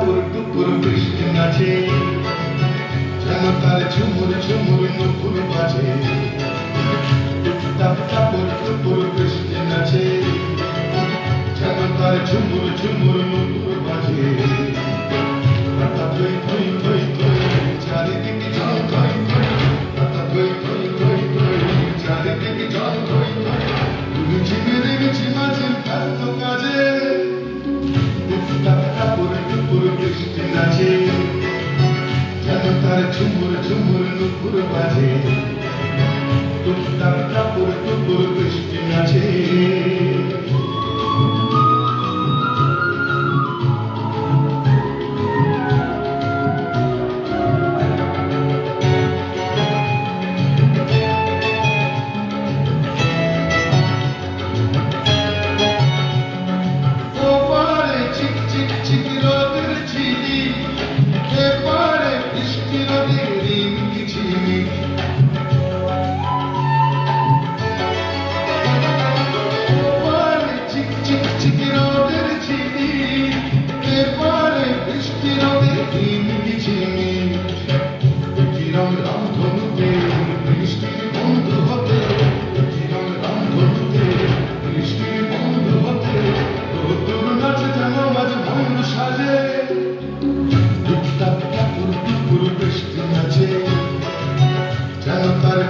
টাপুর টুপুর বৃষ্টি নাচে, যেন তার ঝুমুর ঝুমুর নুপুর বাজে। টাপুর টুপুর বৃষ্টি নাচে, যেন তার ঝুমুর ঝুমুর নুপুর বাজে। পাতা থই থই থই থই, চারিদিকে জল থই থই। পাতা থই থই থই থই, চারিদিকে জল থই থই। ঝিমির ঝিমাঝিম ব্যস্ত কাজে, টাপুর টুপুর বৃষ্টি নাচে, যেন তার ঝুমুর ঝুমুর নুপুর বাজে। টাপুর টুপুর বৃষ্টি নাচে।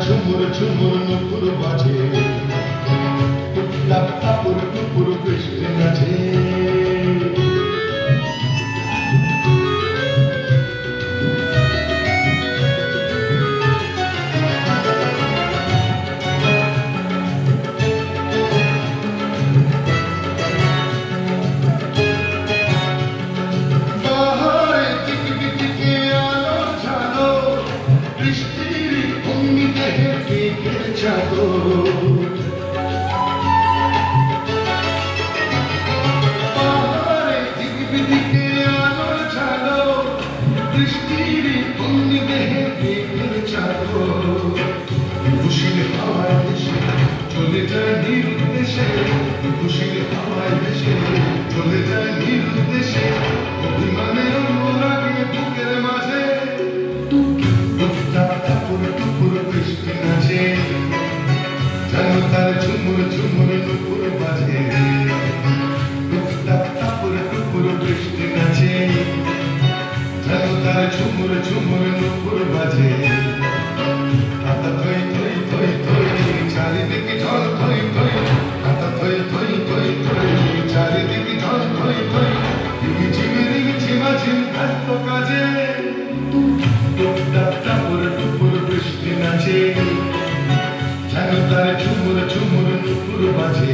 ঝুমুর ঝুমুর নুপুর বাজে, টাপুর টুপুর বৃষ্টি নাচে। বৃষ্টির অগ্নি দেহে মেঘের চাদর, খুশির হাওয়ায় ভেসে চলে যায় নিরুদ্দেশে। খুশির হাওয়ায় ভেসে চলে যায় নিরুদ্দেশে, অভিমানের অনুরাগে বুকের মাঝে। টাপুর টুপুর বৃষ্টি নাচে, যেন তার ঝুমুর ঝুমুর নুপুর বাজে। টাপুর টুপুর বৃষ্টি নাচে, যেন তার ঝুমুর ঝুমুর নুপুর বাজে। পাতা থই থই থই থই, চারিদিকে জল থই থই। পাতা থই থই থই থই, চারিদিকে জল থই থই। ঝিমির ঝিমাঝিম ব্যস্ত কাজে, টাপুর টুপুর বৃষ্টি নাচে, যেন তার ঝুমুর ঝুমুর নুপুর বাজে।